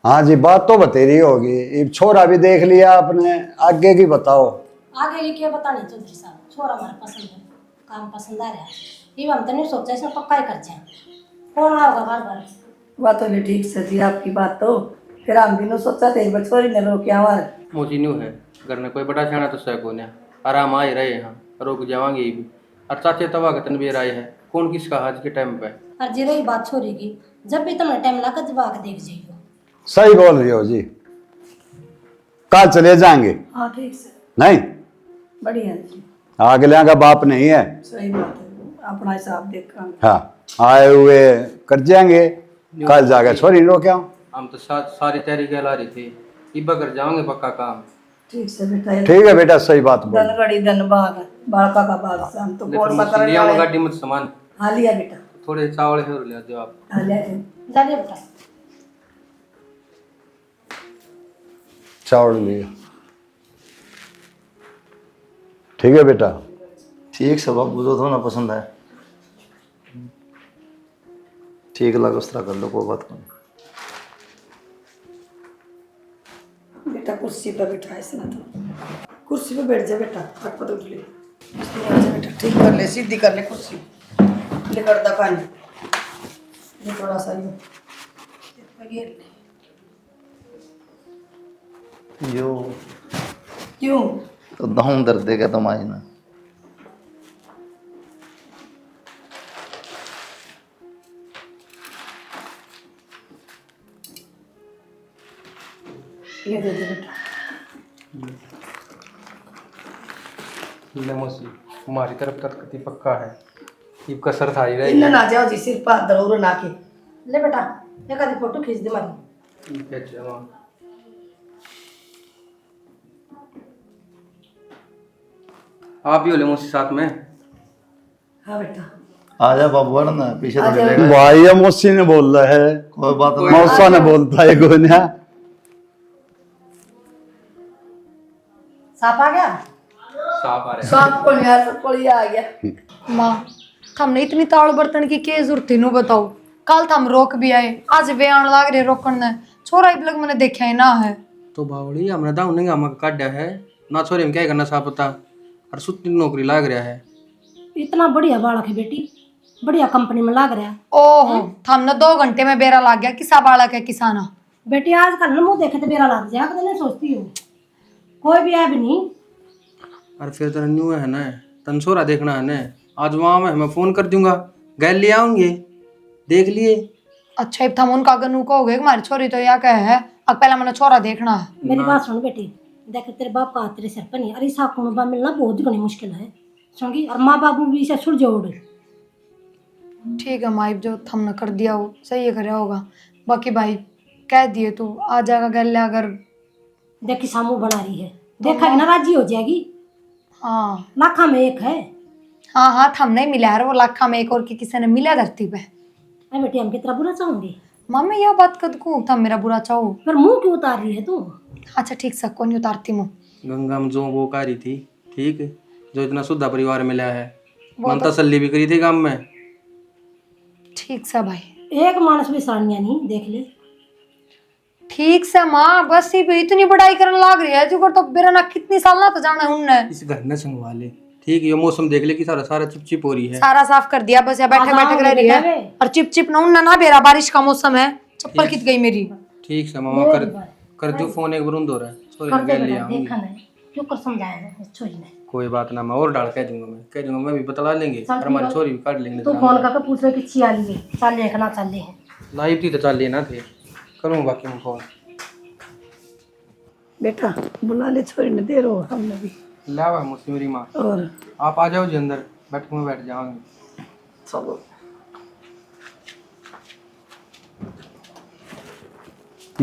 हाँ जी, बात तो बतेरी होगी। ये छोरा भी देख लिया आपने, आगे की बताओ। आगे ये क्या बताने चौधरी साहब, छोरा हमारा पसंद है, काम पसंद आ रहा है। ये हम तो नहीं सोचा इसमें पक्का ही कर जाए, कौन आओगा बार बार। बात तो नहीं ठीक से थी आपकी बात तो। फिर हम भी नहीं सोचा थे बचोरी ने रोके हमारे। मोची न्यू है घर में कोई बड़ा छाना तो सह को ने आराम आ ही रहे यहाँ रोक जावांगे भी। और चाचे तवा का तनवीर आए है कौन किसका आज के टाइम पे। और जी रही बात छोरी की, जब भी तुम्हें टाइम लगा जब आके देख जाइयो। सही बोल रही हो जी, कल चले जाएंगे। हाँ ठीक से। नहीं, बढ़िया जी। अगले का बाप नहीं है। सही बात है, अपना हिसाब देखा। हाँ, आए हुए कर जाएंगे, कल जाकर छोरी रोके आओ। हम तो सारी तैयारी कहला रही थी इब्बा कर जाओगे पक्का काम। ठीक से बेटा। ठीक है बेटा, सही बात बोल। धन गड़ी धन बाग बालका का बाग से हम तो कौन सा कर लिया गाड़ी मत सामान। हाँ लिया बेटा। थोड़े चावल है ले जाओ आप। हाँ लिया थे। जाइए बेटा। चावल लिया। ठीक है बेटा। ठीक से बाबू जो ना पसंद है ठीक लगा उस तरह कर लो, कोई बात नहीं। बेटा कुर्सी पर बैठा है ना, तो कुर्सी पे बैठ जा बेटा। पट उठ ले बेटा, ठीक कर ले, सीधी कर ले कुर्सी। ले कर दा पानी, ये थोड़ा सा ये यो क्यों तो दाऊं दर्द देगा तुम आज ना। ये दे दे बेटा। ले मोसी हमारी तरफ तक कति पक्का है इब का सर था ही इन रहे। ना जाओ जी, सिर पर दरोर ना के। ले बेटा, एक आधी फोटो खींच दे मारी। आप भी हो ले मोसी साथ में। हाँ बेटा। आ जा बाबू है ना पीछे तो आ जा। मिलेगा। भाई ये मौसी ने बोल रहा है, कोई बात नहीं। मौसा ने बोलता है गोनिया। साफ आ गया। साफ आ रहे सांप को नहीं आ, सब को ये आ गया। माँ हमने इतनी ताड़ बर्तन की के जरूरत थी नु बताओ। कल हम रोक भी आए, आज वे आने लाग रहे रोकन ने। छोरा इब लग मैंने देखा ही ना है। तो बावली हमने दाऊ नहीं हम काटा है ना छोरे में क्या करना सा पता और सुत्ती नौकरी लाग रहा है। इतना बढ़िया बालक है बेटी, बढ़िया कंपनी में लाग रहा है। ओहो हमने 2 घंटे में बेरा लाग गया किसा बालक है किसाना। बेटी आजकल ना मुँह देखे तो बेरा लग जाए, तो नहीं सोचती हूँ कोई भी है भी नहीं। और फिर तेरा न्यू है ना तन छोरा देखना है ना, आज वहाँ मैं फोन कर दूंगा गैल ले आऊंगे देख लिए। अच्छा इब थम उनका गनू कहोगे कि हमारी छोरी तो या कह है अब पहला मैंने छोरा देखना है। मेरी बात सुन बेटी, देख तेरे बाप का हाथ तेरे सिर पर नहीं, अरे सा कुणबा मिलना बहुत घनी मुश्किल है सुनगी। और माँ बाप भी इसे छुड़ जोड़। ठीक है माँ इब जो हमने कर दिया हो सही है करया होगा। बाकी भाई कह दिए तू आ जाएगा गल अगर। देखी सामू बना रही है, देखा ना राजी हो जाएगी। हाँ लाखा में एक है। हाँ हाँ थम नहीं मिला है वो लाखा में एक और की किसी ने मिला धरती पे। अरे बेटी हम कितना बुरा चाहूंगी, मम्मी यह बात कद को थम मेरा बुरा चाहो। फिर मुंह क्यों उतार रही है तू। अच्छा ठीक से कौन उतारती मुँह। गंगा में जो वो कारी थी ठीक जो इतना शुद्ध परिवार मिला है वो मन तसल्ली भी करी थी गाँव में। ठीक से भाई एक मानस भी सानिया नहीं देख ले। ठीक से माँ बस ही इतनी बड़ाई करने लाग रही है जो तो बेरा ना कितनी साल ना तो जाना है उनने। इस घर ने संगवा ले ठीक ये मौसम देख ले कि सारा सारा चिपचिप हो रही है। सारा साफ कर दिया बस यहाँ बैठे बैठे रह रही है और चिप चिप ना उनना ना बेरा बारिश का मौसम है। चप्पल कित गई मेरी। ठीक से मामा कर दो फोन एक बरुंद हो रहा है छोरी कर दे गैल ले बेटा, आऊंगी। देखा नहीं क्यों कर समझाया है छोरी ने। कोई बात ना मैं और डाल कह दूंगा मैं भी बतला लेंगे और हमारी छोरी भी काट लेंगे। तू फोन करके पूछ रहे कि छी आली है चल ले ना चल ले है। लाइव थी तो चल लेना थे करूँ बाकी मैं फोन। बेटा बुला ले, छोरी ने दे रो हमने भी। लावा मुझसे मेरी माँ और आप आ जाओ जी अंदर बैठ में बैठ जाओगे। चलो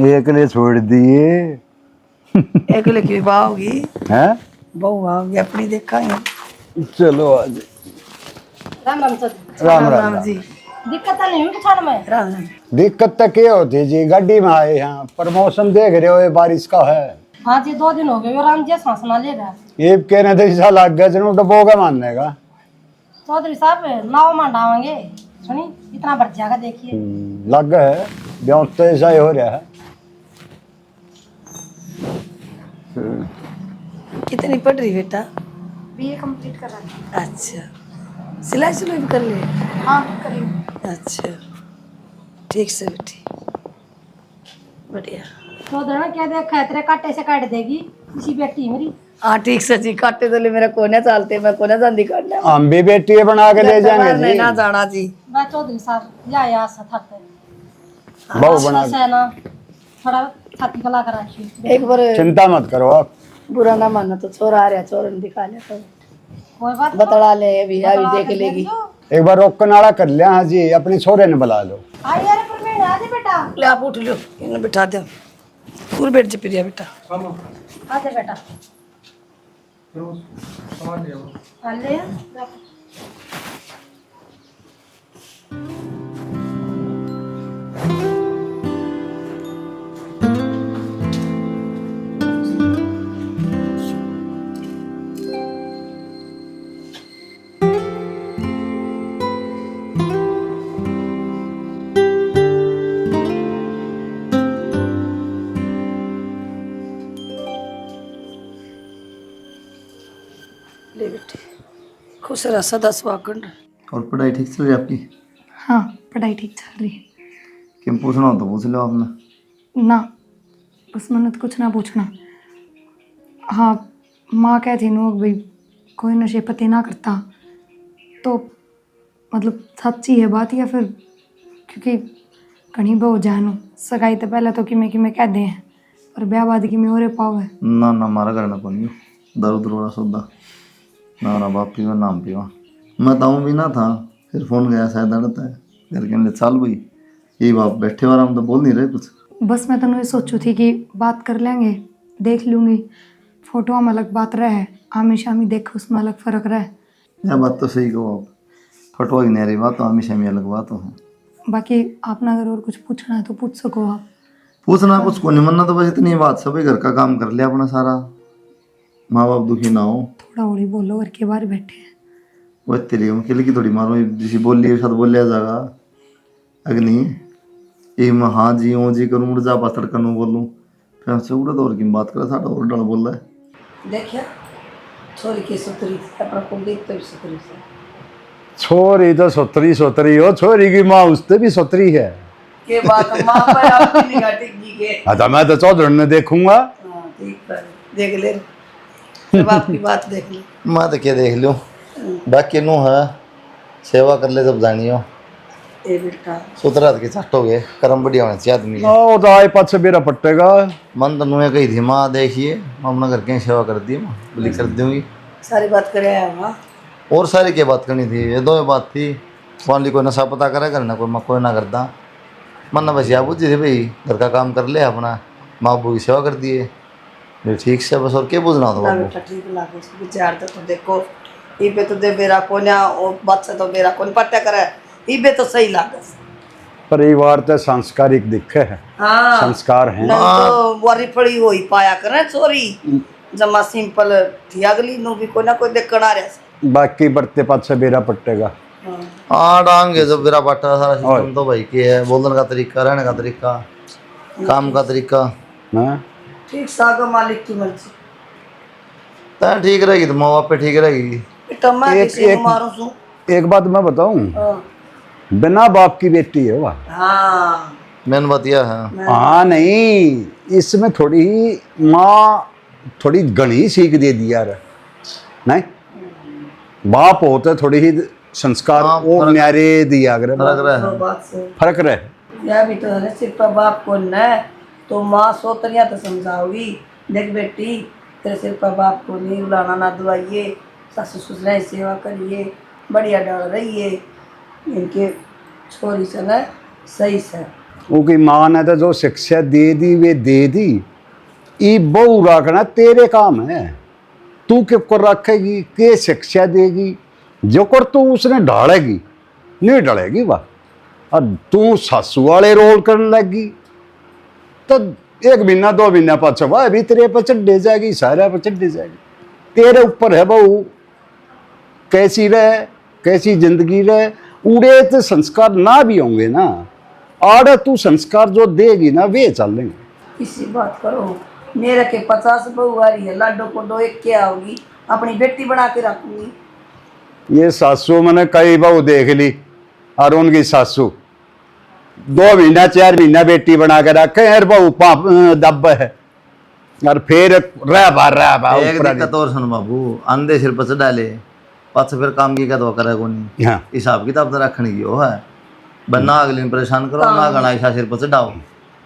एक ले छोड़ दिए एक लेके बाह होगी, हैं। बहू आओगी अपनी देखा है। चलो आज राम राम सर। राम राम। जी दिक्कत नहीं हुई छाड़ में। राम राम। दिक्कत तो क्या होती जी, गाड़ी में आए यहाँ पर मौसम देख रहे हो ये बारिश का है। हाँ जी 2 दिन हो गए राम जी सांस ना ले रहा है। ये कहने थे ऐसा लग गया जरूर डबोगा मानने का। चौधरी साहब नाव मंडावांगे सुनी इतना बढ़ जाएगा देखिए। लग गया है ब्याह तो ऐसा ही हो रहा है। कितनी पढ़ रही बेटा? बीए कंप्लीट कर रहा था। अच्छा, सिलाई सिलाई भी कर ले? हाँ करी। अच्छा, ठीक से बेटी, बढ़िया। तो दोनों क्या देखा है, तेरे कांटे से काट देगी किसी बेटी मेरी। हाँ ठीक से जी, काटे तो ले मेरा कोने चालते, मैं कोने जाती काटना। हम भी बेटी बना के ले जाएंगे नहीं जी। ना जाना जी। मैं चौधरी साहब या यहाँ से थक बहू बना से ना थोड़ा छाती गला कर रखी। एक बार चिंता मत करो आप। बुरा ना मानो तो छोरा आ रहा, छोरा ने दिखा लिया तो कोई बात बतला ले, अभी अभी देख लेगी। एक बार रोक नाड़ा कर लिया। हाँ जी, अपने छोरे ने बुला लो। आई यार पर मैं आ जा बेटा। ले आप उठ लो, इन्हें बिठा दो, पूरे बैठ जा प्रिया बेटा। आ जा बेटा। आ ले जा। ले बेटे, खुश रह सदा सुहागन रह। और पढ़ाई ठीक चल रही है आपकी? हाँ पढ़ाई ठीक चल रही है। क्यों पूछना हो तो पूछ लो आपने। ना बस मन्नत कुछ ना पूछना। हाँ माँ कहती नो भाई कोई नशे पते ना करता, तो मतलब सच्ची है बात या फिर क्योंकि कहीं बहु जानो सगाई तो पहले तो कि मैं कह दे हैं पर ब्याह बाद की में और पाव है। ना ना मारा करना कौन यो दारू दुरुड़ा सौदा ना ना बाप पीवा नाम पीवा। मैं ताऊँ भी ना था, फिर फोन गया शायद अड़ता है घर के अंदर चाल भाई यही बाप बैठे वाला हम तो बोल नहीं रहे कुछ। बस मैं तनु ये सोचू थी कि बात कर लेंगे, देख लूँगी। फोटो में अलग बात रहे, आमी शामी देख उसमें अलग फ़र्क रहे। यह बात तो सही कहो आप, फटवा की नहीं बात तो हमेशा में अलग बात है। बाकी आपने अगर और कुछ पूछना है तो पूछ सको आप। पूछना कुछ को नहीं, मनना तो बस इतनी बात, सभी घर का काम कर लिया अपना सारा, माँ बाप दुखी ना हो। थोड़ा और ही बोलो, घर के बाहर बैठे हैं। वो तेरी अकेले की थोड़ी मारो, जिसे बोल लिया साथ बोल लिया जाएगा अग्नि ये मैं हाँ जी ओ जी करूँ उड़ जा पाथर करूँ बोलूँ फिर हमसे उड़ा तो और की बात करा साढ़ा और डर बोल रहा है। देखिए छोरी की सुतरी थी, अपना को देखते भी सुतरी से। छोरी तो सोतरी सोतरी हो, छोरी की माँ उससे भी सोतरी है। के बात माँ पर आपकी निगाह टिकी के। अच्छा मैं तो चौधरी ने देखूंगा। हाँ ठीक है, देख ले, जब आपकी बात देख ले। मैं तो क्या देख लूँ, बाकी नू है सेवा कर ले जब जानी हो। ए बेटा सुतरा के चट हो गए, कर्म बढ़िया होना चाहिए आदमी के। ओ तो आए पाँच से बेरा पट्टेगा। मन तो नुए कही थी माँ देखिए मैं अपना घर के सेवा कर दी माँ बोली कर दूंगी। सारी बात करे आया वहाँ। और सारी क्या बात करनी थी, ये दो बात थी। वाली कोई नशा पता करे करना कोई मैं कोई ना करता, मन ना बस यहाँ बुझी थी भाई घर का काम कर ले अपना, माँ बाबू की सेवा कर दिए ठीक से बस। और क्या पूछना था बाबू? बेटा ठीक लागे विचार तो देखो इबे तो दे बेरा कोन्या और बच्चा तो बेरा कोन पट्टा करे, इबे तो सही लागे। परिवार तो संस्कारिक दिखे है। हाँ संस्कार हैं। नहीं तो वारी फड़ी हो ही पाया करे चोरी जमा सिंपल थी, अगली नो भी कोई ना कोई देखण आ रहा। बाकी बरते पाँच से बेरा पट्टेगा। हाँ डांगे जब मेरा बाटा सारा सिस्टम तो भाई के है, बोलने का तरीका, रहने का तरीका, काम का तरीका। हाँ ठीक सागो मालिक की मर्जी। तो ठीक रहेगी तो माँ बाप पे ठीक रहेगी। बेटा मैं किसी को मारूं सू। एक बात मैं बताऊं, हाँ। बिना बाप की बेटी है वह। हाँ मैंने बतिया है। हाँ नहीं, इसमें थोड़ी माँ थोड़ी घनी सीख दे दी यार। नहीं बाप होते थोड़ी ही संस्कार हाँ, और न्यारे दिया अगर लग रहा तो है बात से फर्क रहे। यह भी तो है, सिर्फ बाप को न तो माँ सोतरिया तो समझाओगी। देख बेटी तेरे सिर पर बाप को नहीं रुलाना, ना दुआइए, सासू ससुर की सेवा करिए, बढ़िया डाल रहिए इनके छोरी से न सही से। उनकी माँ ने तो जो शिक्षा दे दी वे दे दी, ये बहु रखना तेरे काम है। तू क्यों कर रखेगी, के शिक्षा देगी, जो कर तू उसने ढालेगी नहीं ढलेगी वाह। और तू सासू वाले रोल करने लगी तो एक महीना दो महीना पाछा वाह अभी तेरे पर चढ़ जाएगी, सारा पर चढ़ जाएगी। तेरे ऊपर है बहू, कैसी रहे कैसी जिंदगी रहे। उड़े तो संस्कार ना भी होंगे ना, आड़े तू संस्कार जो देगी ना वे चलेंगे। इसी बात करो मेरे के 50 बहू आ रही है, लाडो को एक क्या होगी, अपनी बेटी बना के रखूंगी। ये सासू मैंने कई बहु देख ली, और उनकी सासू 2 महीना 4 महीना बेटी बना के रखे यार, बहु पाप दब है, और फिर रह बा एक दिक्कत और सुन बाबू, अंधे सिर पर से डाले पास फिर काम की क्या तो करे को नहीं। हाँ हिसाब किताब तो रखने की वो है, बनना अगले दिन परेशान करो ना, गणा ऐसा सिर पर से डाओ,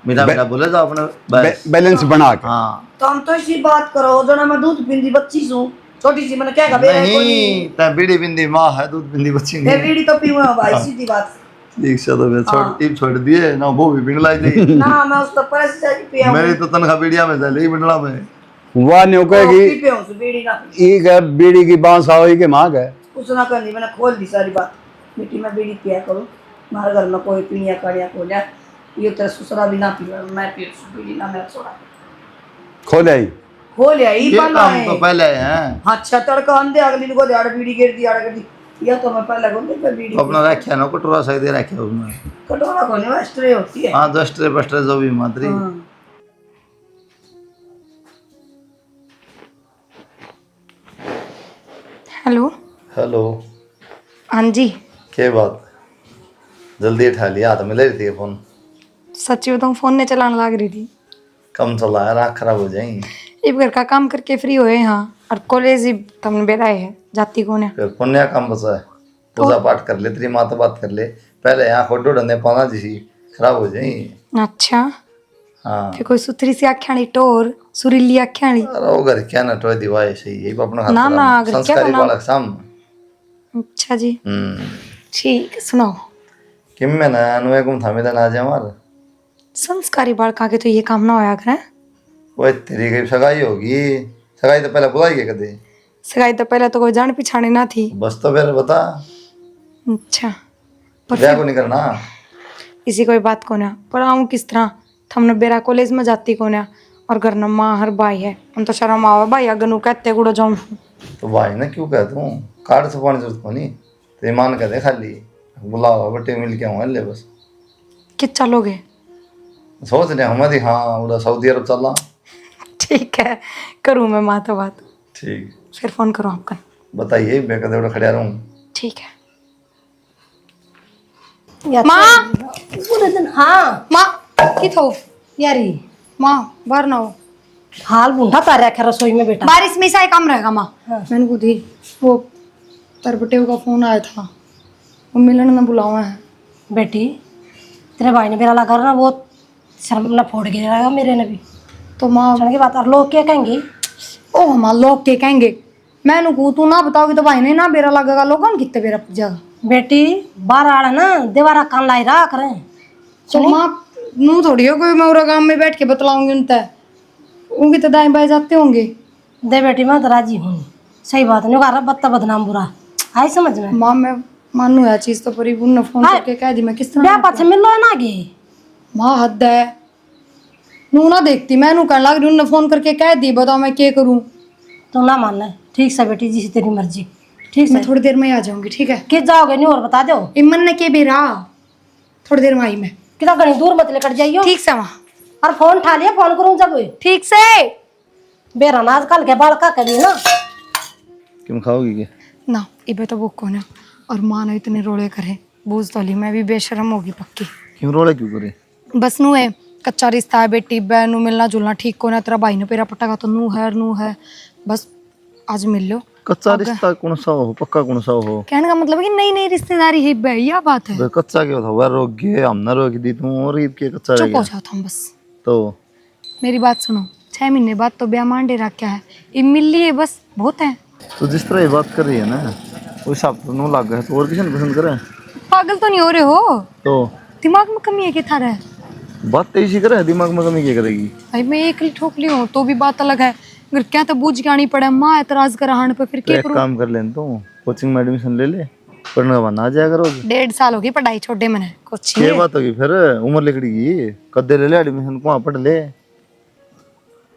मीठा मीठा बोले तो अपने बस। बैलेंस बना के। हाँ तो हम तो इसी बात करो, जो ना मैं दूध पींदी बच्ची सू, छोटी सी, मैंने क्या कहा नहीं, तय बीड़ी बिंदी माँ है, दूध बिंदी बच्ची मैं नहीं। बीड़ी तो पीऊँ भाई, सीधी बात। ठीक से तो मैं छोड़ दिए ना, वो भी बिंडला दी। ना मैं उस तो पैसे जाके पिया मेरी तो तनख्वाह बीड़िया में चली बिंडला में। वह न्यू कहेगी पिया हूँ बीड़ी ना, एक है बीड़ी की बांस आओ के मांग है। कुछ ना करनी, मैंने खोल दी सारी बात। बेटी मैं बीड़ी पिया करो, हमारे घर में कोई पीनिया काड़िया को जाए, ये तेरा ससुरा भी ना पिया, मैं पी बीड़ी ना, मैं छोड़ा खोल आई खोल आई ये काम तो पहले हैं, अच्छा तड़का अंधे अगली को दिहाड़ बीड़ी गिर दी, आड़ कर दी, या तो मैं पहले बोलते मैं बीड़ी अपना रखा ना कटोरा सही दे रखा उसमें। कटोरा को नहीं स्ट्रे होती है। हाँ दस्टरे बस्टरे जो भी मात्री। हाँ। हेलो। हेलो। हाँ जी। क्या बात, जल्दी उठा लिया, हाथ में ले रही थी फोन। सच्ची बताऊँ फोन ने चलाने लग रही थी, कम चला है, आँख खराब हो जाएंगी। अब घर का काम करके फ्री हुए यहाँ, और कॉलेज ही तुमने बेराए है जाती कौन है। फिर पुण्य काम बचा है, पूजा पाठ कर ले, तेरी माँ तो बात कर ले पहले, यहाँ फोटो डंडे पाना जिसी खराब हो जाएंगी। अच्छा, हाँ फिर कोई सुथरी सी आख्याणी टोर सुरीली आख्याणी। अरे वो घर क्या ना टोय दिवाए सही यही अपना हाथ ना, लगाना। अगर क्या संस्कारी करना? बालक सामने। अच्छा जी, ठीक है, सुनाओ। किम में ना अनुए कुम थामे ना आज हमार संस्कारी बालका के तो ये काम ना होया करे। वो तेरी कहीं सगाई होगी, सगाई तो पहले बुलाई के कदे, सगाई तो पहले तो कोई जान पिछाने ना थी। बस तो फिर बता, अच्छा, पर ब्याह को नहीं करना। इसी कोई बात को ना, पर आऊँ किस तरह, हमने बेरा कॉलेज में जाती को ना, और घर न माँ हर भाई है, हम तो शर्म आवा भाई अगर नु कहते गुड़ो जाऊँ। तो भाई ना क्यों कहता हूँ, कार्ड छुपाने जरूरत को नहीं, तेरी मान कहते खाली बुलाओ बटे मिल के आऊँ ले बस। कि चलोगे? सोच रहे हमारी, हाँ उधर सऊदी अरब चलना। ठीक है, करूँ मैं माँ तो बात, ठीक, फिर फोन करूँ आपका। बताइए मैं कदे उड़ा खड़ा रहूँ। ठीक है। माँ पूरे दिन, हाँ माँ की थो यारी माँ बाहर ना हो, हाल बूढ़ा पा रखा रसोई में बेटा। बारिश में ऐसा काम रहेगा माँ। हाँ। मैंने को दी वो तरबटेव का फोन आया था, वो मिलन में बुलावा है। बेटी तेरे भाई ने मेरा लगा ना, वो शर्म न फोड़ गिरेगा मेरे ने भी, तो माँ की बात, और लोग क्या कहेंगे? ओ हमारे लोग के कहेंगे, मैंने को तू ना बताओगी तो भाई ने ना बेरा लगेगा, लोगों कितने बेरा जाएगा। बेटी बाहर आड़ा ना देवारा कान लाई रहा करें। तो माँ नू थोड़ी हो कोई मैं और गाँव में बैठ के बतलाऊंगी उनते, उनकी तो दाएं बाएं जाते होंगे। दे बेटी मैं तो राजी हूँ, सही बात नहीं कर बत्ता बदनाम बुरा आई समझ में। माँ मैं मानू यह चीज तो पर उनने फोन हाँ। करके कह दी, मैं किस तरह ब्याह पाछे मिल लो ना गे। माँ हद है, नू ना देखती, मैं नू कहने लग रही उनने फोन करके कह दी, बताओ मैं क्या करूँ। तो ना मान ले, ठीक से बेटी जिस तेरी मर्जी, ठीक से। मैं थोड़ी देर में ही आ जाऊंगी, ठीक है? किस जाओगे नहीं और बता दो। इमन ने के बेरा थोड़ी देर में आई मैं। कितना घनी दूर मत लेकर जाइयो। ठीक से माँ, और फोन उठा लिया, फोन करूँ जब ठीक से। बेरा ना आजकल के बालका कभी ना। क्यों खाओगी क्या? ना इबे तो बुक को ना, और माँ ने इतने रोले करे बूझ तो ली, मैं भी बेशरम होगी पक्की। क्यों रोले क्यों करे? बस नू है कच्चा रिश्ता है बेटी, बहन नू मिलना जुलना ठीक को ना, तेरा भाई ने पेरा पट्टा का तो नू है, बस आज मिल लो। कच्चा रिश्ता कौन सा हो, पक्का कौन सा हो? कहने का मतलब है कि नई नई रिश्तेदारी है बे, यह बात है। बे कच्चा क्या था, वह रोक गए हम ना रोक दी तू, और ईद के कच्चा रह चुप हो गया जाओ तुम बस, तो। मेरी बात सुनो, 6 महीने बाद तो ब्याह मांडे रखा है, ये मिल लिए बस बहुत है। तो जिस तरह ये बात कर रही है ना, वो हिसाब तो नू लग गया, तो और किसी ने पसंद करे पागल तो नहीं हो रहे हो? तो दिमाग में कमी है कि थारा है? बात तो इसी करे, दिमाग में कमी क्या करेगी? भाई मैं एक ठोक ली हूँ तो भी बात अलग है, अगर क्या तो बूझ के आनी पड़े, माँ एतराज कर हाण पे फिर तो क्या एक करूँ? काम कर लें, तो कोचिंग में एडमिशन ले ले, पढ़ने बना आ जाएगा रोज। 1.5 साल होगी पढ़ाई छोड़े मैंने कुछ ये बात होगी फिर, उम्र लिखड़ेगी, कदे ले ले एडमिशन को, वहाँ पढ़ ले,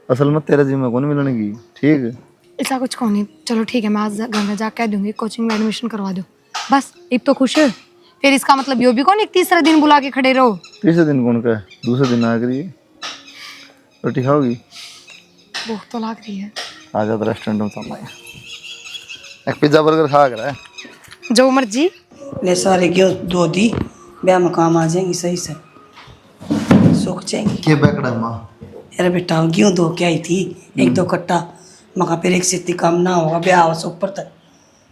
असल में तेरे जिम्मे कौन मिलने की। ठीक ऐसा कुछ कौन नहीं, चलो ठीक है, मैं आज घर में जाकर कह दूंगी कोचिंग में एडमिशन करवा दो, बस अब तो खुश है। फिर इसका मतलब यो भी कौन एक तीसरा दिन बुला के खड़े रहो। तीसरे दिन कौन का है, दूसरे दिन आ करिए रोटी खाओगी। भूख तो लग रही है। आ जा तो रेस्टोरेंट में चलना है, एक पिज्जा बर्गर खा कर है। जो मर्जी। ले सारे गेहूँ धो दी, ब्याह में काम आ जाएंगी सही से, सूख जाएंगी। के बैकड़ा माँ? अरे बेटा गेहूँ धो के आई थी 1-2 कट्टा, मका फिर एक से इतनी काम ना होगा, ब्याह हो से ऊपर तक।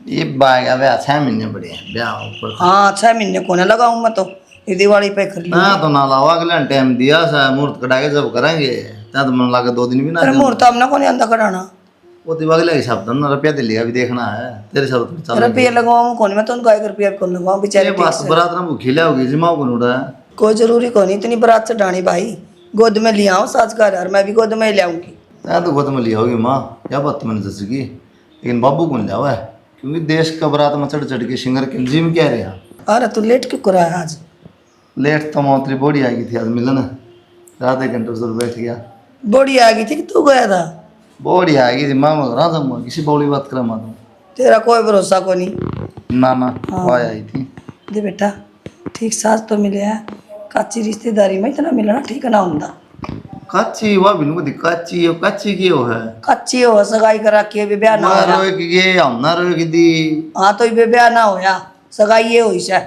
ये बाग ब्याह 6 महीने बड़े हैं, ब्याह ऊपर। हाँ 6 महीने को ना लगाऊँ मैं तो, ये दिवाली पे कर लिया। ना तो ना लाओ, अगले टाइम दिया सा मुहूर्त कटा के जब करेंगे तो मन लगा 2 दिन भी ना। अरे मुहूर्त हमने को नहीं आंदा कराना, वो तो अगले हिसाब ना रुपया दिल्ली का भी देखना है, तेरे साथ तो चल। रुपया लगाऊँ कौन, मैं तो उनको 1 रुपया कौन लगाऊँ बेचारे। ये बात बरात ना भूखी ले होगी जी, माँ को नूड़ा है। कोई जरूरी को नहीं इतनी बारात चढ़ानी भाई, गोद में लिया हूँ साजगार, और मैं भी गोद में ले आऊँगी। तो गोद में लिया होगी माँ, क्या बात मैंने जैसे की, लेकिन बाबू कौन लिया हुआ है, क्योंकि देश का बरात में चढ़ चढ़ के सिंगर के जिम क्या रहे हैं। अरे तू लेट क्यों करा है आज? लेट तो मोतरी बॉडी आ गई थी आज मिलन, रात 1 घंटे से बैठ गया। बॉडी आ गई थी कि तू गया था? बॉडी आ गई थी माँ, राजा माँ किसी बौली बात करा माँ तेरा कोई भरोसा को नहीं। ना वो आई थी। दे बेटा ठीक सास तो मिले है, काची रिश्तेदारी में इतना मिलना ठीक ना होता। काची वह भी नुको काची हो, काची की हो है, कच्ची हो सगाई करा के भी ब्याह ना ना होया। रोए कि ये हम ना रोए कि दी हाँ तो ये ब्याह ना होया, सगाई ये हुई से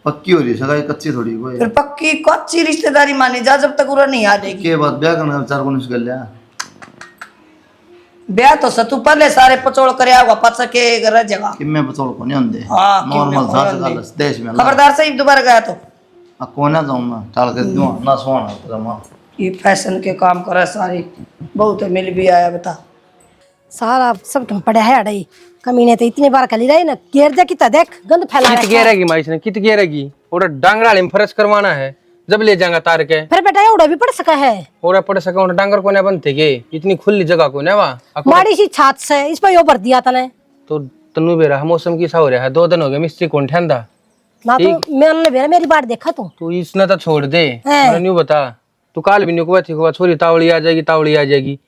पक्की हो रही सगाई, कच्ची थोड़ी कोई। फिर पक्की कच्ची रिश्तेदारी मानी जा जब तक पूरा नहीं आ जाएगी। के बाद ब्याह करने का विचार कौन कर लिया? ब्याह तो सतु पहले सारे पचोड़ करे आगा पच के रह जगह। कि मैं बचोड़ को नहीं आंदे, हाँ, नॉर्मल किम्मे था कोनी से देश में खबरदार से दोबारा गया तो कौन ना जाऊं मैं टाल के दूं ना सोना तेरा मां। ये फैशन के काम करे सारी, बहुत मिल भी आया बता। सारा सब तुम पड़े है अड़ई, कमीने तो इतनी बार कली रही ना, घेर दे कितना देख गंद फैला कित रखा है। घेरेगी माँ इसने, कित घेरेगी? और डांगरा में फर्श करवाना है, जब ले जाएगा तार के। फिर बेटा ये उड़ा भी पड़ सका है, और पड़ सका डांगर को ना बनते के, इतनी खुली जगह को ना वहाँ माड़ी सी छात से इस पर यो भर दिया तने। तो तनु बेरा मौसम की सा हो रहा है, 2 दिन हो गए मिस्त्री कौन ठंडा। ना तो मैंने बेरा मेरी बात देखा तू इसने तो छोड़ दे, है। मैंने न्यू बता। तू काल भी न्यू छोरी तावड़ी आ जाएगी, तावड़ी आ जाएगी।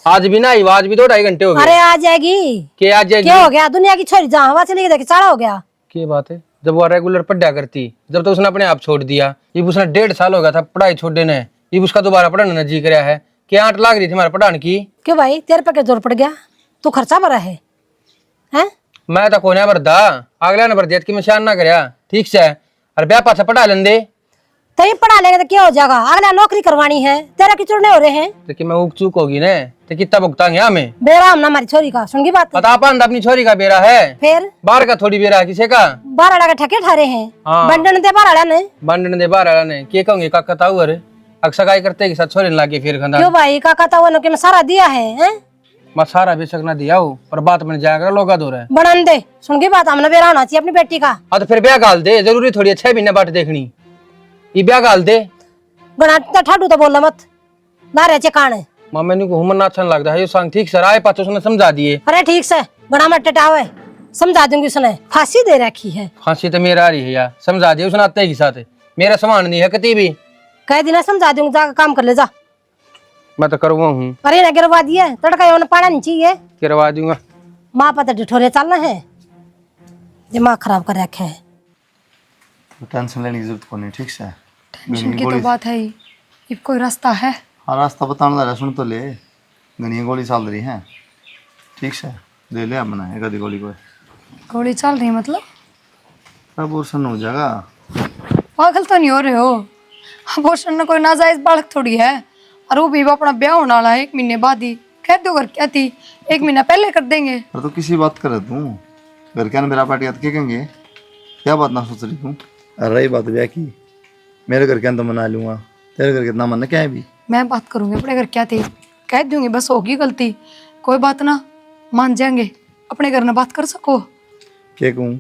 आज भी ना आई, आज भी 2-2.5 घंटे हो गए। अरे आ जाएगी, के आ जाएगी? क्या हो गया? दुनिया की छोरी जहाँ हवा चली गई चाड़ा हो गया। क्या बात है, जब वो रेगुलर पढ़ा करती, जब तो उसने अपने आप छोड़ दिया। ये उसने 1.5 साल हो गया था पढ़ाई छोड़ने ने, ये उसका दोबारा पढ़ाने जी कराया है। क्या आंट लाग रही थी हमारे पढ़ाने की? क्यों भाई तेरे पे क्या जोर पड़ गया? तू खर्चा भरा है हैं? मैं तो कोने भरदा, अगला ने भर दिया कि मैं शान ना करया, ठीक से। अरे ब्याह पाछा पढ़ा लेंदे तो ये पढ़ा लेगा तो क्या हो जाएगा? अगला नौकरी करवानी है, तेरा किचड़ नहीं हो रहे हैं। तो कि मैं उग चूक होगी ने, तो कितना भुगतांगे हमें? बेरा हम ना हमारी छोरी का सुन की बात। पता पान अपनी छोरी का बेरा है, फिर बाहर का थोड़ी बेरा है किसी का। बारह के ठके ठहरे हैं, हाँ। बंडन दे बारह ने। बंडन दे बाहर ने के कहूंगे काका ताऊ अरे अक्सगाई करते के साथ छोरी लागे फिर खंदा। क्यों भाई काका ताऊ के मैं सारा दिया है? मैं सारा बेशक ना दिया हूँ, पर बात बन जाएगा लोगा दो रहे बनन दे, सुन की बात हमने बेरा होना चाहिए अपनी बेटी का। हाँ तो फिर ब्याह गाल दे, जरूरी थोड़ी 6 महीने बाट देखनी, ये ब्याह गाल दे। गणा ठाडू तो बोलना मत ना रहे कान है। माँ मैंने को हुमन अच्छा लगता है, ये सांग ठीक सर आए पाचो उसने समझा दिए। अरे ठीक से गणा मत टटावे, समझा दूंगी उसने, फांसी दे रखी है। फांसी तो मेरा आ रही है यार, समझा दिए उसने आते ही साथ, मेरा सामान नहीं है कती भी। कह देना समझा दूंगी, जाकर काम कर ले जा। मैं तो करवा हूँ। अरे ना गिरवा दिए तड़का उन्हें पाना नहीं चाहिए, करवा दूंगा। माँ पता डिठोरे चलना है, दिमाग खराब कर रखे है। टेंशन लेने की जरूरत को नहीं, ठीक से। टेंशन की तो बात है ही, ये कोई रास्ता है? हाँ रास्ता बताने लगा, सुन तो ले, गनी गोली चल रही है, ठीक से ले ले अपना एक आधी गोली को, गोली चल रही मतलब? अबॉर्शन हो जाएगा। पागल तो नहीं हो रहे हो? अबॉर्शन ना कोई नाजायज बालक थोड़ी है, और वो भी अपना ब्याह होने वाला है 1 महीने बाद ही। कह दो घर क्या थी, 1 महीना पहले कर देंगे। अरे तो किसी बात करे तू, घर क्या मेरा पार्टी क्या कहेंगे, क्या बात ना सोच रही तू? अरे रही बात ब्याह की, मेरे घर क्या तो मना लूंगा, तेरे घर कितना मन क्या है भी। मैं बात करूंगी अपने घर क्या थी, कह दूंगी बस होगी गलती, कोई बात ना, मान जाएंगे, अपने घर ना बात कर सको। क्या कहूँ,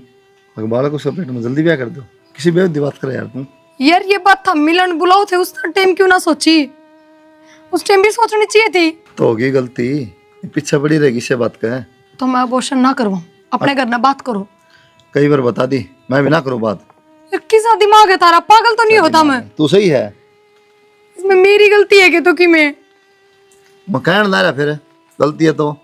अगर बालक को पेट में जल्दी ब्याह कर दो, किसी बेहद बात करे यार तू। यार ये बात था मिलन बुलाओ थे उस टाइम, क्यों ना सोची? उस टाइम भी सोचनी चाहिए थी। तो होगी गलती, पीछे पड़ी रहेगी इससे बात कहे। तो मैं अबॉर्शन ना करवाऊं, अपने घर ना बात करो। कई बार बता दी, मैं भी ना करूँ बात। किसा दिमाग है तारा, पागल तो नहीं होता मैं? तू सही है, इसमें मेरी गलती है कि तो कि मैं कहने ला रहा फिर गलती है तो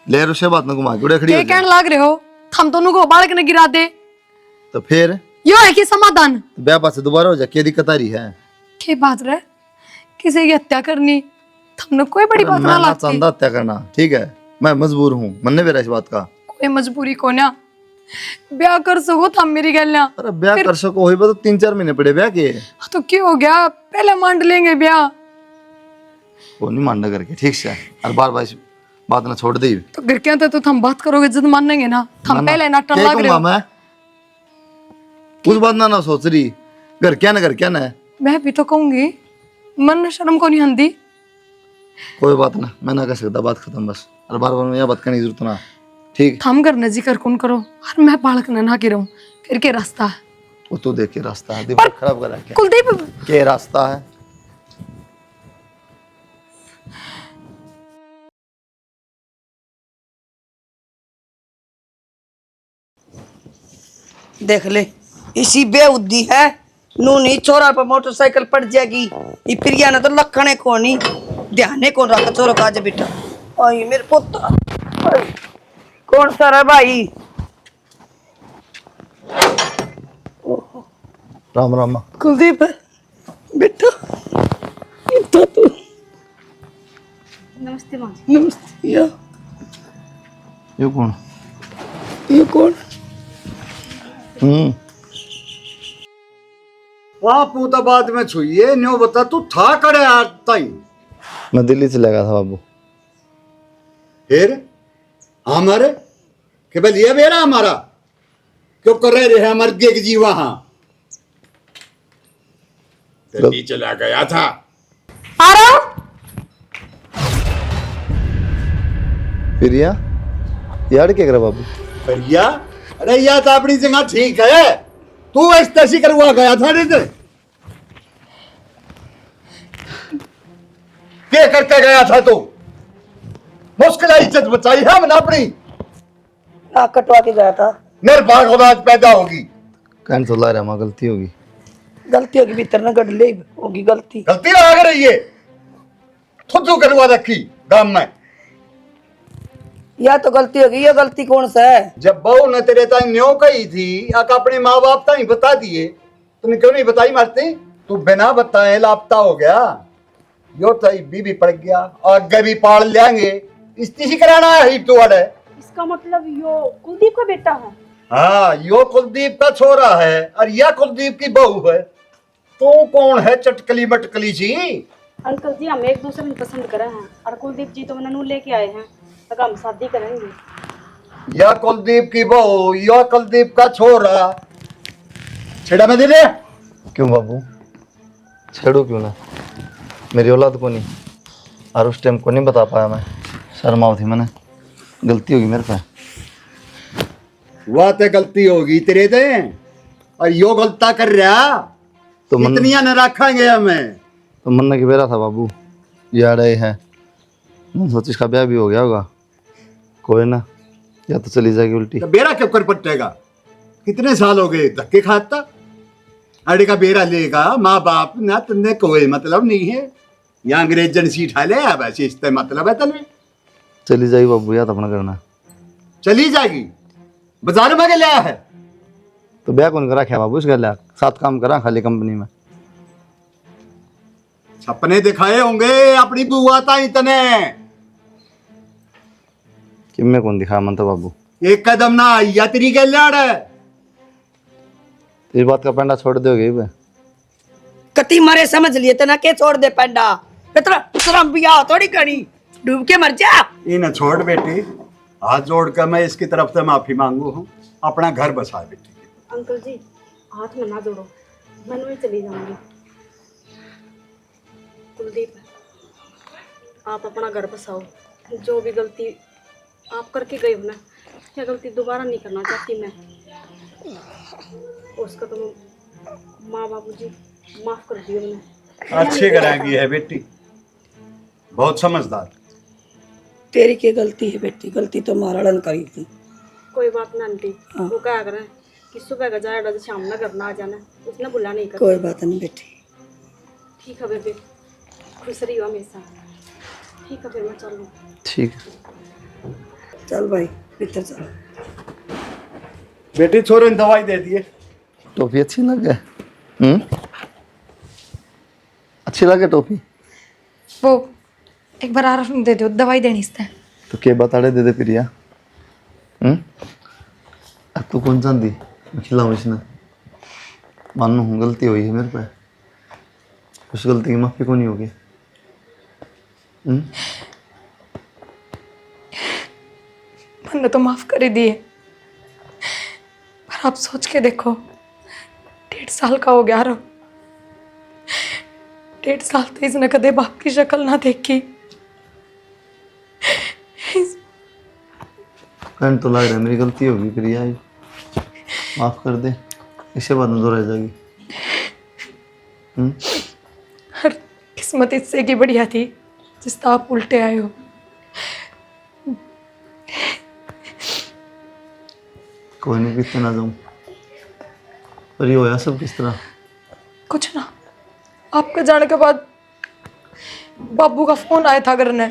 ले रुसे बात ना घुमा के उड़े खड़ी हो ये जाए। कहने लाग रहे हो हम दोनों को बालक ने गिरा दे, तो फिर यो है कि समाधान? तो ब्याह पास से दोबारा हो जाए, क्या दिक्कत आ रही है? क्या बात रहे, किसी की हत्या करनी, हमने कोई बड़ी बात ना मैं ना लगती। चाहता हत्या करना, ठीक है, मैं मजबूर हूँ, मन मेरा इस बात का। कोई मजबूरी को ना, ब्याह कर सको था मेरी गल। अरे ब्याह कर सको, हो तो 3-4 महीने पड़े ब्याह के। तो क्या हो गया, पहले मांड लेंगे ब्याह। वो नहीं मानना करके, ठीक से, और बार बार इस बात ना छोड़ दी। तो घर के अंदर तो हम बात करोगे जब मानेंगे ना, हम पहले नाटक क्या लग रहे कहूंगा हो। मैं उस बात ना सोच रही, घर क्या ना मैं भी तो कहूंगी, मन में शर्म को नहीं आंदी। कोई बात ना, मैं ना कह सकता, बात खत्म बस, और बार बार में यह बात करने की जरूरत ना, ठीक। थम कर जिक्र कौन करो, और मैं बालक ना की रहूं, फिर के रास्ता है। वो तू देख के रास्ता है, दिमाग खराब करा क्या कुलदीप के रास्ता है। देख ले, इसी बेउद्दी है, नूनी छोरा पर मोटरसाइकिल पड़ जाएगी, ये प्रिया ने तो लखने को नहीं ध्यान को रखा छोरो का। आज बेटा आई मेरे पुत्र, आई, कौन सा रे भाई? राम राम। कुलदीप बेटा, इतना तू। नमस्ते माँ जी। नमस्ते। ये कौन? ये कौन? वहाँ पूता बाद में छुइए न्यो बता, तू था कड़े आज ताई। मैं दिल्ली से लगा था बाबू। फिर हमारे के बल ये बेरा हमारा क्यों कर रहे हमारे गेग जी वहां दिल्ली चला गया था। प्रिया यार क्या करा बाबू? भैया अरे या तो अपनी जगह ठीक है, तू इस तैसी करवा गया था रे क्या करके गया था तू? मुश्किल इज्जत बचाई है हमने अपनी, नाक कटवा के गया था। निर्भाग औलाद पैदा होगी। कहने तो ला रहा माँ, गलती होगी। गलती होगी, भीतर न गढ़ ले होगी गलती। गलती आ रही है, खुद करवा रखी गांव में। या तो गलती होगी, ये गलती कौन सा है? जब बहू ने तेरे ताई न्यो कही थी आका अपने माँ बाप ताई बता दिए, तुमने क्यों नहीं बताई? मारती तू बिना बताए लापता हो गया, यो ताई बीबी पड़ गया और आगे भी पाल लेंगे, इस्तीसी कराना है तू वाले। इसका मतलब यो कुलदीप का बेटा है? हाँ, यो कुलदीप का छोरा है और यह कुलदीप की बहू है। तू कौन है चटकली मटकली जी? अंकल जी, हम एक दूसरे में पसंद करे हैं और कुलदीप जी तो ननू लेके आए हैं, तो हम शादी करेंगे। या कुलदीप की बहू, या कुलदीप का छोरा, छेड़ा में दे दे। क्यों बाबू छेड़ो क्यों ना? मेरी औलाद को नहीं, और उस टाइम को नहीं बता पाया मैं, शर्मा थी मैंने, गलती होगी मेरे पे। वह तो गलती होगी तेरे दे और यो गलता कर रहा तो मन इतनिया न रखेंगे हमें। तो मन की बेरा था बाबू, यार आए हैं, मैं सोची इसका ब्याह भी हो गया होगा, कोई ना, या तो चली जाएगी उल्टी। तो बेरा क्यों कर पटेगा? कितने साल हो गए धक्के खाता, अड़े का बेरा लेगा माँ बाप ना, तुमने कोई मतलब नहीं है। यहाँ अंग्रेजन सीट हाले वैसे इससे मतलब है तने। चली जाएगी बाबू, याद अपना करना। चली जाएगी, बाजार में लिया है तो ब्याह कौन करा क्या बाबू? इस गल साथ काम करा खाली कंपनी में। सपने दिखाए होंगे अपनी बुआ ताई तने, कि मैं कौन दिखा मन तो बाबू? एक कदम ना या तेरी गल्याड़ है। इस बात का पंडा छोड़ दोगे बे? कति मरे समझ लिए तना के छोड़ दे पंडा, इतना इतना बिया थोड़ी करी, डूब के मर जा। इन्हें छोड़ बेटी, हाथ जोड़ कर मैं इसकी तरफ से माफी मांगू हूँ, अपना घर बसा बेटी। अंकल जी, हाथ में ना जोड़ो, मैं वहीं चली जाऊंगी। कुलदीप, आप अपना घर बसाओ, जो भी गलती आप करके गए हो ना, क्या गलती दोबारा नहीं करना चाहती मैं। उसका तो माँ बाबू जी माफ कर दियो मैंने। अच्छी कराएंगी है बेटी, बहुत समझदार। तेरी क्या गलती है बेटी? गलती तो महाराणा करी थी। कोई बात ना आंटी, वो क्या करें कि सुबह का जाएगा तो शाम ना करना आ जाना, उसने बुला नहीं कर। कोई बात नहीं बेटी। ठीक है बेबी, खुश रही हो हमेशा। ठीक है, फिर मैं चल लूँ। ठीक, चल भाई भीतर चल। बेटी छोरे ने दवाई दे दिए। टोपी अच्छी लगे? अच्छी लगे टोपी? वो एक बार आराम दे दो, दवाई देनी इससे। तो के बताड़े दे दे प्रिया। अब तू कौन चाहती खिलाऊं इसने? मानो हूँ गलती हुई है मेरे पे, उस गलती की माफी को नहीं होगी। मैंने तो माफ कर ही दिए, पर आप सोच के देखो, 1.5 साल का हो गया रो। 1.5 साल तो इसने कदे बाप की शक्ल ना देखी। कहने तो लग रहा है मेरी गलती होगी प्रिया, माफ कर दे, इसे बाद में दोहराई जाएगी। हर किस्मत इससे की बढ़िया थी जिसका आप उल्टे आए हो। कोई नहीं, पीछे ना जाऊं, पर ये होया सब किस तरह? कुछ ना, आपके जाने के बाद बाबू का फोन आया था घर ने।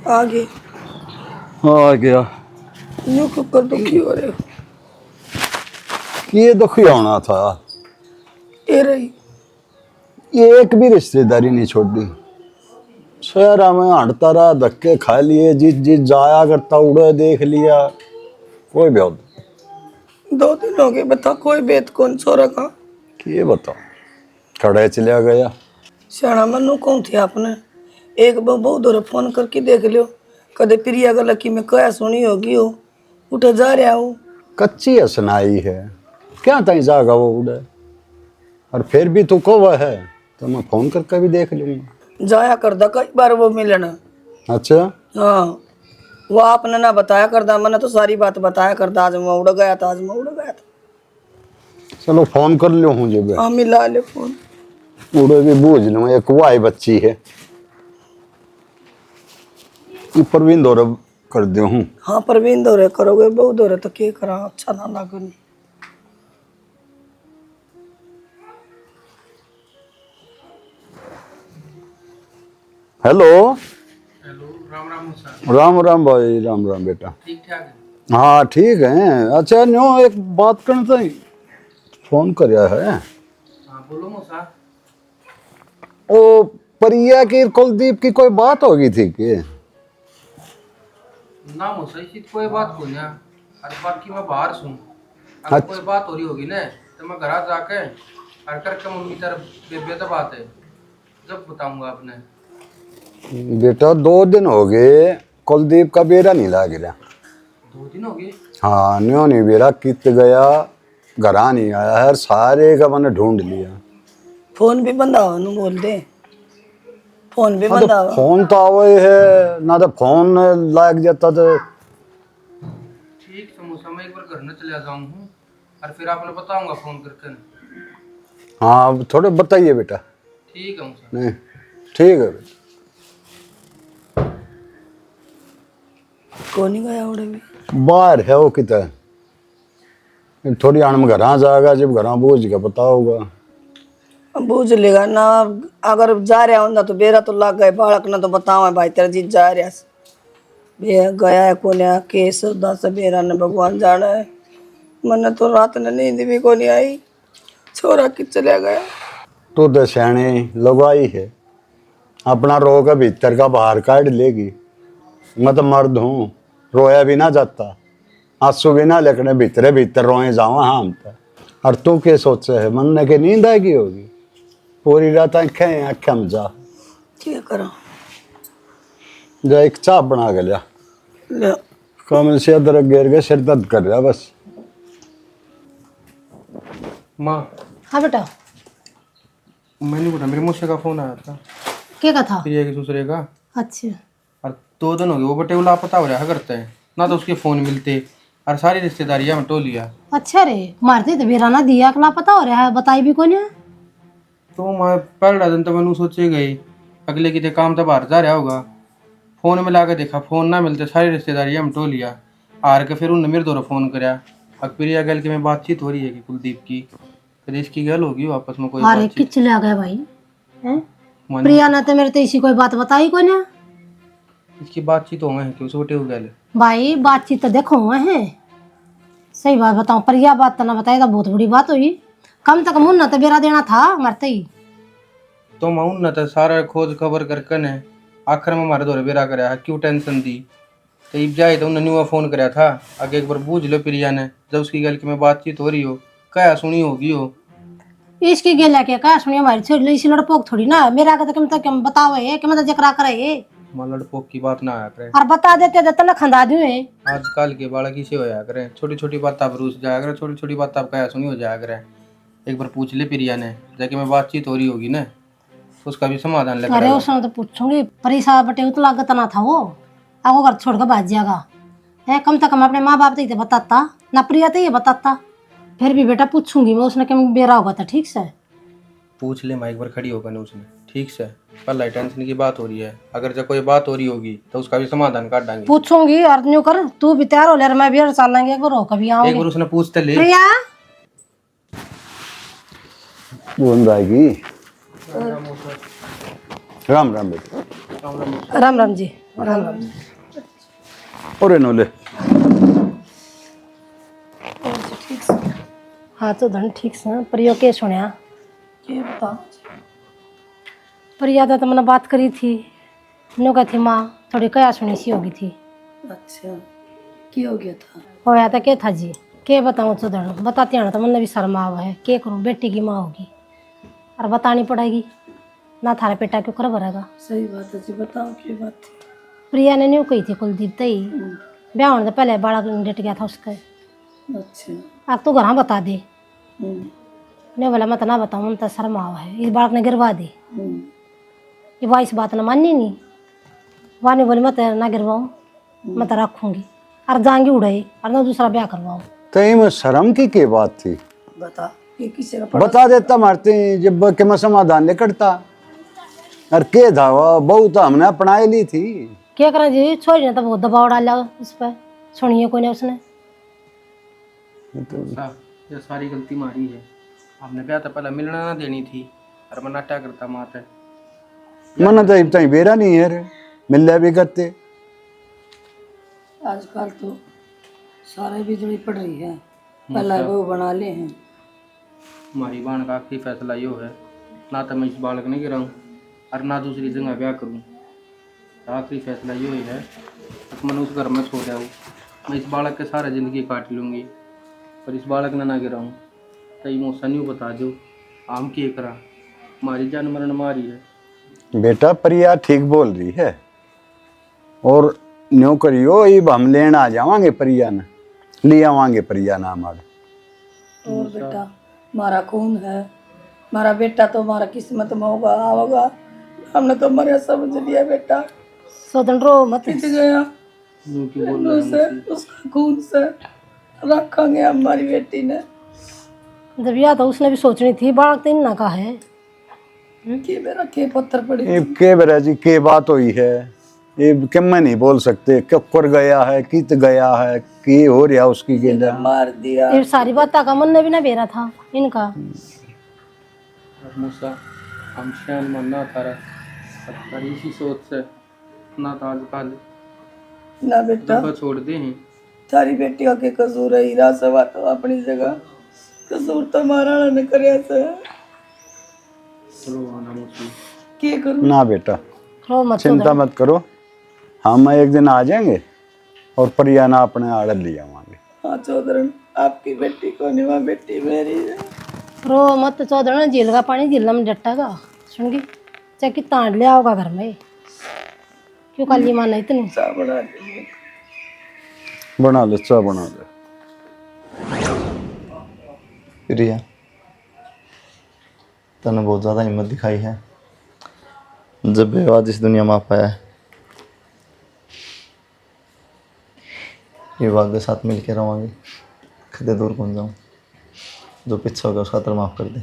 आगे आ गया। यूं क्यों कर दुखी हो रहे हो? ये दुखी होना था, ये रही ये एक भी रिश्तेदारी नहीं छोड़ी। शहर में हटता रहा, धक्के खा लिए, जिस जिस जाया करता उड़े देख लिया, कोई भी 2 दिन हो गए, बता कोई बेत कौन छोरा का? ये बताओ, खड़े चलिया गया। सियाणा मनु कौन थी आपने? एक बहु दौरे फोन करके देख लियो, कदे प्रिया गल की मैं कया सुनी होगी हो, उठे जा रहा हूँ। कच्ची हसनाई है, क्या तई जागा वो उड़े। और फिर भी तू को वह है तो मैं फोन करके भी देख लूंगा। जाया करदा कई बार वो मिलना। अच्छा, हाँ, वो आपने ना बताया करदा, मैंने तो सारी बात बताया करदा। आज मैं उड़ गया था, आज मैं उड़ गया था। चलो फोन कर लो हूँ जब हाँ, मिला ले फोन। उड़े भी बूझ लूँ। एक वाई बच्ची है, प्रवीण दौरे कर दो हूँ। हाँ, प्रवीण दौरे करोगे, बहु दौरे तो के करा, अच्छा ना लगे। Hello, hello, Ram Ram sir. Ram Ram भाई, राम राम बेटा। ठीक ठाक है? हाँ ठीक है। अच्छा न्यो एक बात करना था, फोन करया है। हाँ बोलो मूसा। ओ प्रिया की कुलदीप की कोई बात होगी थी कि? ना मूसा, इसी कोई बात को ना, और बाकी मैं बाहर सुन। अगर कोई बात हो रही होगी ना तो मैं घर जाके और करके मम्मी तरफ बेटा बात है जब बताऊंगा आपने। बेटा 2 दिन हो गए, कुलदीप का बेरा नहीं लाग रहा। 2 दिन हो गए? हाँ, न्यो नहीं बेरा, कित गया, घरा नहीं आया है, सारे का मैंने ढूंढ लिया। फोन भी बंदा हो नु बोल दे, फोन भी हाँ बंदा तो हो। फोन तो आवे है ना, तो फोन लाग जाता तो। ठीक है मूसा, मैं एक बार घर में चले जाऊँ हूँ और फिर आपने बताऊंगा फोन करके। हाँ थोड़े बताइए बेटा। ठीक है मूसा। नहीं ठीक है बेटा। कौन नहीं गया उड़े भी? बाहर है वो कितना, थोड़ी आन घर जाएगा, जब घर बूझ के पता होगा। अब बूझ लेगा ना, अगर जा रहा होंगे तो बेरा तो लग गए बालक ना, तो बताओ भाई तेरा जी जा रहा बे गया है कौन है, केस दस बेरा ने भगवान जाना है। मैंने तो रात ने नींद भी को नहीं आई, छोरा कि चले गया। तो दशाने लगवाई है, अपना रो के भीतर का बाहर काट लेगी। मैं तो मर्द हूँ, रोया भी ना जाता, आंसू भी ना लेकने भीतरे भीतर रोए जावा। हाँ तो और तू क्या सोचे है, मन ने के नींद आएगी होगी पूरी रात, आँखें आँखें में जा। क्या करा, जा एक चाय बना के लिया, ले कमल से अदरक गिर के सिर दर्द कर रहा बस। माँ, हाँ बेटा, मैंने बोला मेरे मुझसे का फोन आया था क्या कहा था? प्रिया के दूसरे का, अच्छा, और 2 दिन हो गए वो बटे वो लापता हो रहा करते हैं ना, तो उसके फोन मिलते और सारी रिश्तेदारियां में टो लिया। अच्छा रे, मारते तो बेरा ना दिया, अगला पता हो रहा है, बताई भी कौन है? तो मैं पहला दिन तो मैंने सोचे गई अगले कितने काम तो बाहर जा रहा होगा, फोन में ला के देखा फोन ना मिलते, सारी रिश्तेदारियां में टो लिया। हार के फिर उन्होंने मेरे द्वारा फोन कराया। अब प्रिया गल की में बातचीत हो रही है कि कुलदीप की फिर इसकी गल होगी आपस में कोई अरे बातचीत। किच ले गए भाई हैं? मन- प्रिया ने तो मेरे तो इसी कोई बात बताई कौन है इसकी बातचीत हो गई कि उसे बटे हो गए। भाई, बातचीत तो देखो हुए हैं, सही बात बताऊं पर यह बात तो ना बताई तो बहुत बड़ी बात हुई। कम तक मुन्ना तो बेरा देना था मरते ही। तो मैं न तो सारा खोज खबर करके ने आखिर में हमारे दौरे बेरा कराया, क्यों टेंशन दी। तो इब जाए तो उन्होंने वो फोन कराया था, आगे एक बार बूझ लो प्रिया ने, जब उसकी गल की में बातचीत हो रही हो क्या सुनी होगी हो। इसकी गेला के कहा सुनिए हमारी छोरी इसी लड़पोक थोड़ी ना मेरा का तो कम बताओ है कि मतलब जकरा करे मां लड़पोक की बात ना आया करे। और बता देते तो ना खंदा दूं है। आजकल के बालक इसे होया करे, छोटी छोटी बात आप रूस जाया करे, छोटी छोटी बात आप क्या सुनी हो जाया करे। एक बार पूछ ले प्रिया ने, जाके में बातचीत हो रही होगी ना, उसका भी समाधान लेकर अरे आएगा। उसने तो पूछूंगी परीसा बटे उतला लागत ना था वो आपको घर छोड़ कर भाग जाएगा है। कम से कम अपने माँ बाप तो ये बताता ना प्रिया तो ये बताता। फिर भी बेटा पूछूंगी मैं उसने कम बेरा होगा तो ठीक से पूछ ले, माइक पर खड़ी होकर ना उसने, ठीक से। पहला टेंशन की बात हो रही है, अगर जब कोई बात हो रही होगी तो उसका भी समाधान काट डांगे। पूछूंगी और न्यू कर तू भी तैयार हो ले मैं भी और चल लेंगे रो कभी एक आओगे बार उसने पूछते ले। प्रिया बोल जाएगी। राम राम बेटा। राम राम जी राम राम। और नोले हाँ तो धन ठीक से प्रियो के सुनिया ये बताओ। प्रिया तो मैंने बात करी थी नो कहती माँ थोड़ी कया सुनी सी होगी थी। अच्छा क्या हो गया था? होया था क्या था जी के बताऊँ तो धन बताती हूँ तो मन भी शर्म आवा है के करूँ बेटी की माँ होगी और बतानी पड़ेगी ना थारा पेटा क्यों कर भरेगा। सही बात है जी, बताओ क्या बात थी? प्रिया ने न्यू कही थी कुलदीप तई ब्याह होने से पहले बड़ा डेट गया था उसका। अच्छा। आप तो घर बता दे हम्म, नहीं बोला मैं तो ना बताऊँ मन तो शर्म आवा है इस बालक ने गिरवा दी। हम्म, ये वाह इस बात ने माननी नहीं वाह नहीं बोली मैं तो ना गिरवाऊँ मैं तो रखूँगी और जाएंगी उड़ाई और ना दूसरा ब्याह करवाऊँ। तई में शर्म की के बात थी। बता ये किसी का पड़ा? बता देता मारते जब के मैं समाधान नहीं करता। और के धावा बहू तो हमने अपनाए ली थी। क्या करें जी छोरी ने तो बहुत दबाव डाला उस पर सुनिए कोई ने उसने। ये सारी गलती मारी है, आपने क्या था पहले मिलना ना देनी थी और मैं नाटक करता माते। मन तो इतना बेरा नहीं है रे मिल भी करते। आजकल तो सारे बिजली पड़ रही है, पहला वो बना ले हैं। हमारी बहन का आखिरी फैसला यो है, ना तो मैं इस बालक नहीं गिराऊँ और ना दूसरी जगह ब्याह करूँ। आखिरी फैसला यो ही है कि मैं उस घर में छोड़ जाऊँ। मैं इस बालक के सारा ज़िंदगी काट लूँगी पर इस बालक ने ना गिराऊँ। तो इमोशन यूँ बता दो आम की करा हमारी जान मरण मारी है। बेटा प्रिया ठीक बोल रही है और न्यू करियो ये हम लेना आ जावांगे प्रिया ने ले आवांगे प्रिया ना हमारे। और बेटा हमारा खून है, हमारा बेटा तो हमारा किस्मत में होगा होगा। हमने तो मरे समझ लिया बेटा, सोदन रो मत पिट गया यूँ क्यों बोल रहे से, उसका खून से रखेंगे हमारी बेटी ने। जब या तो उसने भी सोचनी थी बालक तो इन ना का है कि मेरा के पत्थर पड़ी ये के बेरा जी के बात हुई है ये क्या मैं नहीं बोल सकते कब कर गया है कित गया है कि हो रहा उसकी गेला। मार दिया। ये सारी बात का मन ने भी ना बेरा था इनका। मूसा हम शैन मरना था पर इसी सोच से ना तो आजकल ना बेटा डब्बा छोड़ दे हैं। थारी बेटी का के कसूर है, हीरा सवा तो अपनी जगह कसूर तो महाराणा ने करे से। चलो आना मुझे के करूं? ना बेटा रो मत चिंता मत करो हम एक दिन आ जाएंगे और प्रिया ना अपने आड़त ले आवांगे। हाँ चौधरन आपकी बेटी को निवा बेटी मेरी है। रो मत चौधर झील का पानी झीलना में डट्टा का सुन गई चाहे कि तांड ले आओगा घर में क्यों काली माना इतनी। चाह बना दीजिए। बना ले चाह बना ले। प्रिया तने बहुत ज़्यादा हिम्मत दिखाई है जब विवाद इस दुनिया में आ पाया है। ये विवाद के साथ मिल के रहोगे, कदे दूर कौन जाऊँ। जो पीछे होगा उसका तो माफ़ कर दे।